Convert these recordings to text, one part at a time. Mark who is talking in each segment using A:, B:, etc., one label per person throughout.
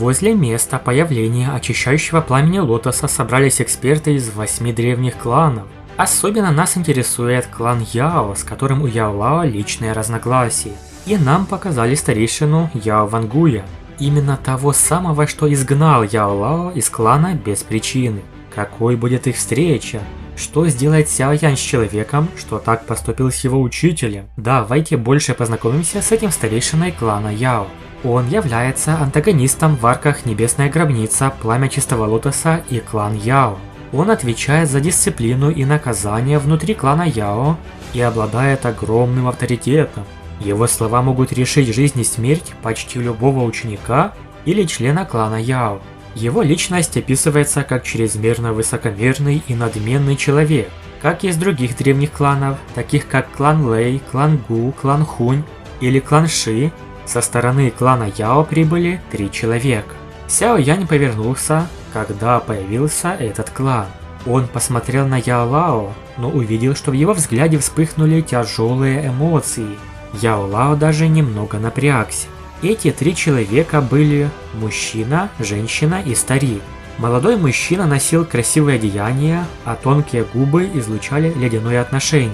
A: Возле места появления очищающего пламени лотоса собрались эксперты из 8 древних кланов. Особенно нас интересует клан Яо, с которым у Яо Лао личные разногласия. И нам показали старейшину Яо Вангуя. Именно того самого, что изгнал Яо Лао из клана без причины. Какой будет их встреча? Что сделает Сяо Янь с человеком, что так поступил с его учителем? Давайте больше познакомимся с этим старейшиной клана Яо. Он является антагонистом в арках Небесная Гробница, Пламя Чистого Лотоса и клан Яо. Он отвечает за дисциплину и наказание внутри клана Яо и обладает огромным авторитетом. Его слова могут решить жизнь и смерть почти любого ученика или члена клана Яо. Его личность описывается как чрезмерно высокомерный и надменный человек, как из других древних кланов, таких как клан Лэй, клан Гу, клан Хунь или клан Ши. Со стороны клана Яо прибыли 3 человека. Сяо Янь повернулся, когда появился этот клан. Он посмотрел на Яо Лао, но увидел, что в его взгляде вспыхнули тяжелые эмоции. Яо Лао даже немного напрягся. Эти 3 человека были мужчина, женщина и старик. Молодой мужчина носил красивые одеяния, а тонкие губы излучали ледяное отношение.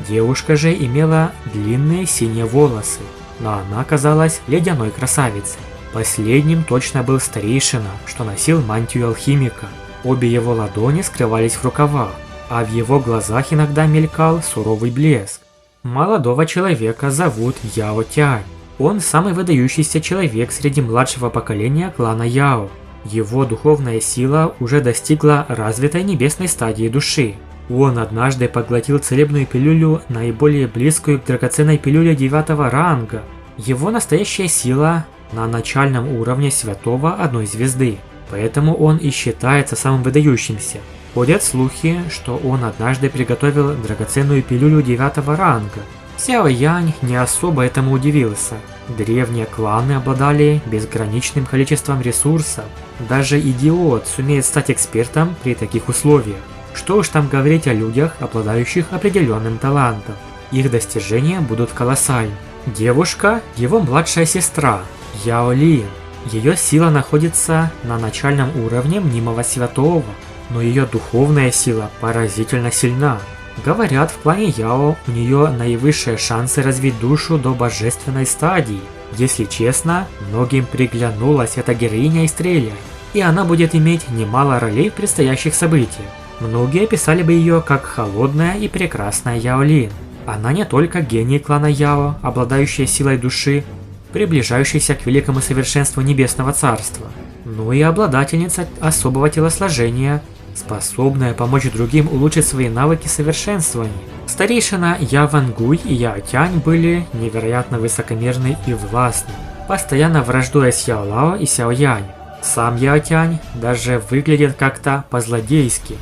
A: Девушка же имела длинные синие волосы, но она казалась ледяной красавицей. Последним точно был старейшина, что носил мантию алхимика. Обе его ладони скрывались в рукавах, а в его глазах иногда мелькал суровый блеск. Молодого человека зовут Яо Тянь. Он самый выдающийся человек среди младшего поколения клана Яо. Его духовная сила уже достигла развитой небесной стадии души. Он однажды поглотил целебную пилюлю, наиболее близкую к драгоценной пилюле 9-го ранга. Его настоящая сила на начальном уровне святого одной звезды, поэтому он и считается самым выдающимся. Ходят слухи, что он однажды приготовил драгоценную пилюлю 9-го ранга. Сяо Янь не особо этому удивился. Древние кланы обладали безграничным количеством ресурсов. Даже идиот сумеет стать экспертом при таких условиях. Что уж там говорить о людях, обладающих определенным талантом. Их достижения будут колоссальны. Девушка – его младшая сестра, Яо Лин. Ее сила находится на начальном уровне мнимого святого, но ее духовная сила поразительно сильна. Говорят, в клане Яо у нее наивысшие шансы развить душу до божественной стадии. Если честно, многим приглянулась эта героиня из трейлера, и она будет иметь немало ролей в предстоящих событиях. Многие описали бы ее как холодная и прекрасная Яо Лин. Она не только гений клана Яо, обладающая силой души, приближающаяся к великому совершенству Небесного Царства, но и обладательница особого телосложения, способная помочь другим улучшить свои навыки совершенствования. Старейшина Яо Вангуй и Яо Тянь были невероятно высокомерны и властны, постоянно враждуя с Яо Лао и Сяо Янь. Сам Яо Тянь даже выглядит как-то по-злодейски.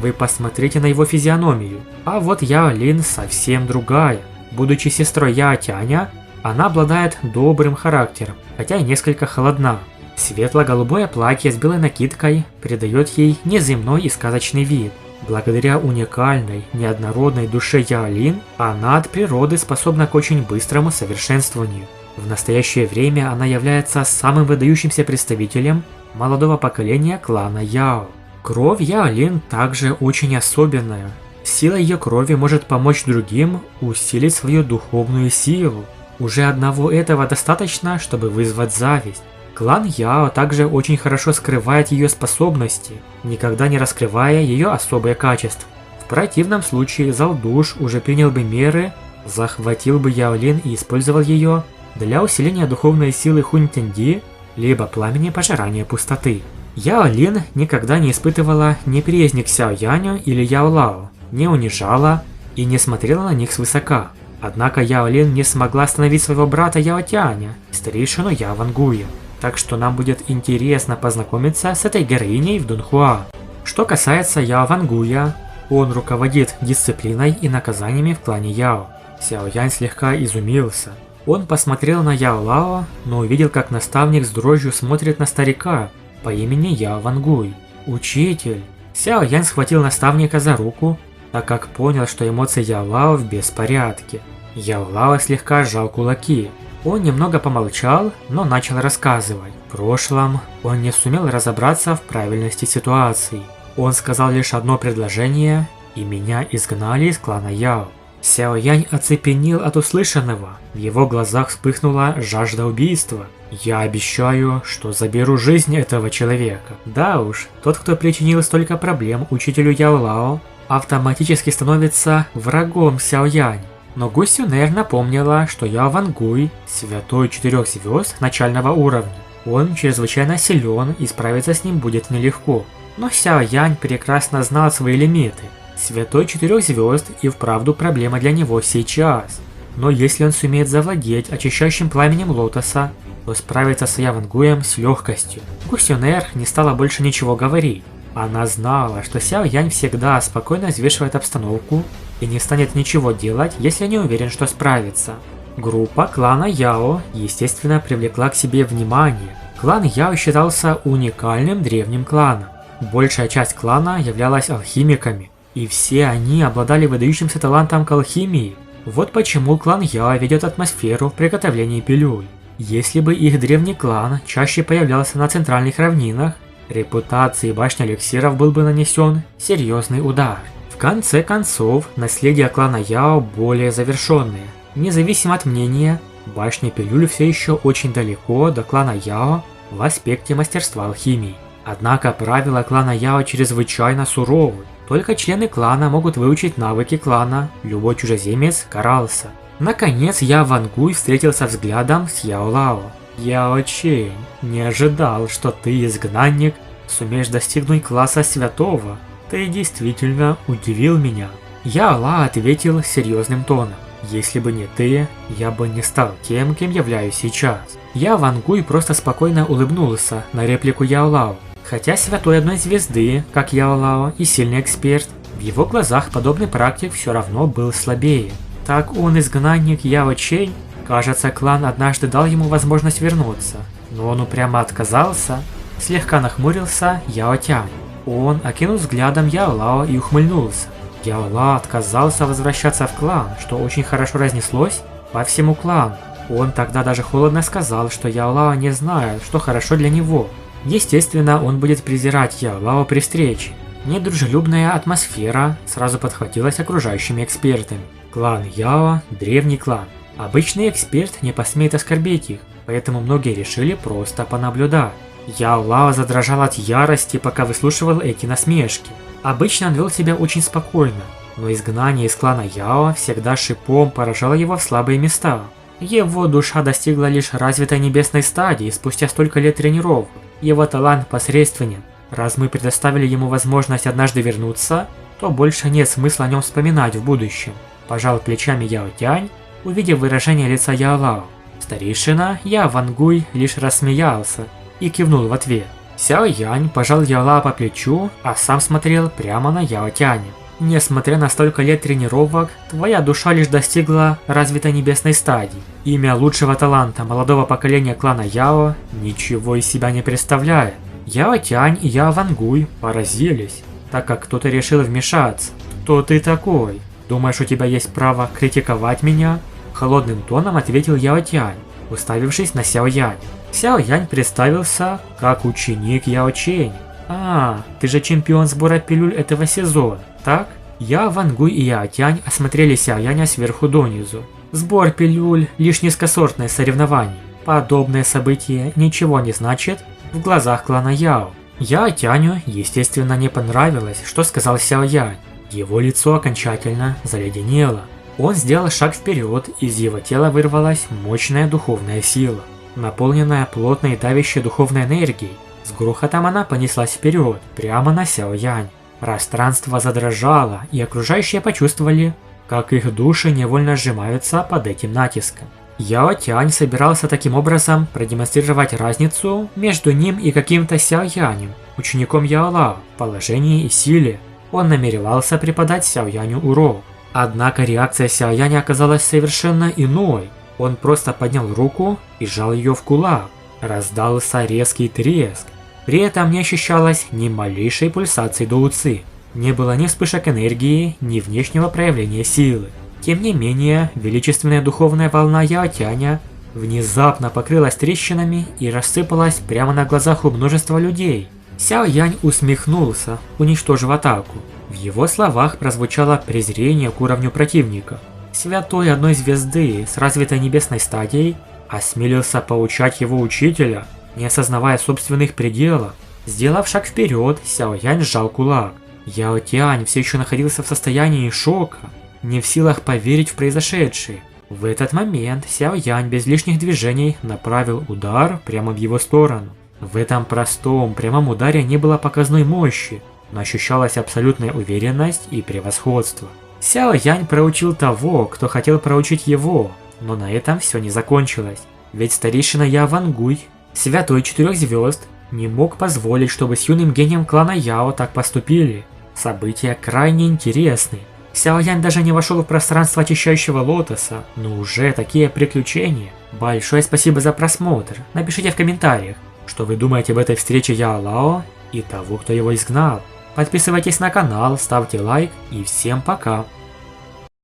A: Вы посмотрите на его физиономию. А вот Яо Лин совсем другая. Будучи сестрой Яо Тяня, она обладает добрым характером, хотя и несколько холодна. Светло-голубое платье с белой накидкой придает ей неземной и сказочный вид. Благодаря уникальной, неоднородной душе Яо Лин, она от природы способна к очень быстрому совершенствованию. В настоящее время она является самым выдающимся представителем молодого поколения клана Яо. Кровь Яо Лин также очень особенная. Сила ее крови может помочь другим усилить свою духовную силу. Уже одного этого достаточно, чтобы вызвать зависть. Клан Яо также очень хорошо скрывает ее способности, никогда не раскрывая ее особые качества. В противном случае зал душ уже принял бы меры, захватил бы Яо Лин и использовал ее для усиления духовной силы Хунь Тяньди, либо пламени пожирания пустоты. Яо Лин никогда не испытывала неприязни к Сяо Яню или Яо Лао, не унижала и не смотрела на них свысока. Однако Яо Лин не смогла остановить своего брата Яо Тяня, старейшину Яо Вангуя. Так что нам будет интересно познакомиться с этой героиней в Дунхуа. Что касается Яо Вангуя, он руководит дисциплиной и наказаниями в клане Яо. Сяо Янь слегка изумился. Он посмотрел на Яо Лао, но увидел, как наставник с дрожью смотрит на старика по имени Яо Вангуй. «Учитель!» Сяо Янь схватил наставника за руку, так как понял, что эмоции Яо Лао в беспорядке. Яо Лао слегка сжал кулаки. Он немного помолчал, но начал рассказывать. В прошлом он не сумел разобраться в правильности ситуации. Он сказал лишь одно предложение, и меня изгнали из клана Яо. Сяо Янь оцепенел от услышанного. В его глазах вспыхнула жажда убийства. Я обещаю, что заберу жизнь этого человека. Да уж, тот, кто причинил столько проблем учителю Яо Лао, автоматически становится врагом Сяо Янь. Но Гу Сюнэр напомнила, что Яо Вангуй – святой 4 звезд начального уровня. Он чрезвычайно силен, и справиться с ним будет нелегко. Но Сяо Янь прекрасно знал свои лимиты. Святой 4 звезд и вправду проблема для него сейчас. Но если он сумеет завладеть очищающим пламенем лотоса, то справится с Яо Вангуем с легкостью. Гу Сюнэр не стала больше ничего говорить. Она знала, что Сяо Янь всегда спокойно взвешивает обстановку и не станет ничего делать, если не уверен, что справится. Группа клана Яо, естественно, привлекла к себе внимание. Клан Яо считался уникальным древним кланом. Большая часть клана являлась алхимиками, и все они обладали выдающимся талантом к алхимии. Вот почему клан Яо ведет атмосферу в приготовлении пилюль. Если бы их древний клан чаще появлялся на центральных равнинах, репутации башни эликсиров был бы нанесен серьезный удар. В конце концов, наследие клана Яо более завершенное. Независимо от мнения, башня пилюль все еще очень далеко до клана Яо в аспекте мастерства алхимии. Однако правила клана Яо чрезвычайно суровы. Только члены клана могут выучить навыки клана, любой чужеземец карался. Наконец Яо Вангуй встретился взглядом с Яо Лао. «Яо Чэнь, не ожидал, что ты, изгнанник, сумеешь достигнуть класса святого. Ты действительно удивил меня». Яо Лао ответил серьезным тоном. «Если бы не ты, я бы не стал тем, кем являюсь сейчас». Яо Вангуй просто спокойно улыбнулся на реплику Яо Лао. Хотя святой одной звезды, как Яо Лао, и сильный эксперт, в его глазах подобный практик все равно был слабее. Так он изгнанник Яо Чэнь? Кажется, клан однажды дал ему возможность вернуться, но он упрямо отказался. Слегка нахмурился Яо Тянь. Он окинул взглядом Яо Лао и ухмыльнулся. Яо Лао отказался возвращаться в клан, что очень хорошо разнеслось по всему клану. Он тогда даже холодно сказал, что Яо Лао не знает, что хорошо для него. Естественно, он будет презирать Яо Лао при встрече. Недружелюбная атмосфера сразу подхватилась окружающими экспертами. Клан Яо – древний клан. Обычный эксперт не посмеет оскорбить их, поэтому многие решили просто понаблюдать. Яо Лао задрожал от ярости, пока выслушивал эти насмешки. Обычно он вел себя очень спокойно, но изгнание из клана Яо всегда шипом поражало его в слабые места. Его душа достигла лишь развитой небесной стадии спустя столько лет тренировок. Его талант посредственен. Раз мы предоставили ему возможность однажды вернуться, то больше нет смысла о нем вспоминать в будущем. Пожал плечами Яо Тянь, увидев выражение лица Яо Лао. Старейшина Яо Вангуй лишь рассмеялся и кивнул в ответ. Сяо Янь пожал Яо Лао по плечу, а сам смотрел прямо на Яо Тяня. Несмотря на столько лет тренировок, твоя душа лишь достигла развитой небесной стадии. Имя лучшего таланта молодого поколения клана Яо ничего из себя не представляет. Яо Тянь и Яо Вангуй поразились, так как кто-то решил вмешаться. «Кто ты такой? Думаешь, у тебя есть право критиковать меня?» Холодным тоном ответил Яо Тянь, уставившись на Сяо Янь. Сяо Янь представился как ученик Яо Чэнь. «А, ты же чемпион сбора пилюль этого сезона, так?» Яо Вангуй и Яо Тянь осмотрели Сяо Яня сверху донизу. Сбор пилюль – лишь низкосортное соревнование. Подобное событие ничего не значит в глазах клана Яо. Яо Тяню, естественно, не понравилось, что сказал Сяо Янь. Его лицо окончательно заледенело. Он сделал шаг вперед, из его тела вырвалась мощная духовная сила, наполненная плотной давящей духовной энергией. С грохотом она понеслась вперед, прямо на Сяо Янь. Пространство задрожало, и окружающие почувствовали, как их души невольно сжимаются под этим натиском. Яо Тянь собирался таким образом продемонстрировать разницу между ним и каким-то Сяо Янем, учеником Яо Лао, в положении и силе. Он намеревался преподать Сяо Яню урок. Однако реакция Сяо Яня оказалась совершенно иной. Он просто поднял руку и сжал ее в кулак. Раздался резкий треск. При этом не ощущалось ни малейшей пульсации до уци. Не было ни вспышек энергии, ни внешнего проявления силы. Тем не менее, величественная духовная волна Яо Тяня внезапно покрылась трещинами и рассыпалась прямо на глазах у множества людей. Сяо Янь усмехнулся, уничтожив атаку. В его словах прозвучало презрение к уровню противника. Святой одной звезды с развитой небесной стадией осмелился поучать его учителя, не осознавая собственных пределов. Сделав шаг вперед, Сяо Янь сжал кулак. Яо Тянь все еще находился в состоянии шока, не в силах поверить в произошедшее. В этот момент Сяо Янь без лишних движений направил удар прямо в его сторону. В этом простом, прямом ударе не было показной мощи, но ощущалась абсолютная уверенность и превосходство. Сяо Янь проучил того, кто хотел проучить его, но на этом все не закончилось. Ведь старейшина Яо Вангуй, святой 4 звезд, не мог позволить, чтобы с юным гением клана Яо так поступили. События крайне интересны. Сяо Янь даже не вошел в пространство очищающего лотоса, но уже такие приключения. Большое спасибо за просмотр. Напишите в комментариях, что вы думаете об этой встрече Яо Лао и того, кто его изгнал. Подписывайтесь на канал, ставьте лайк и всем пока.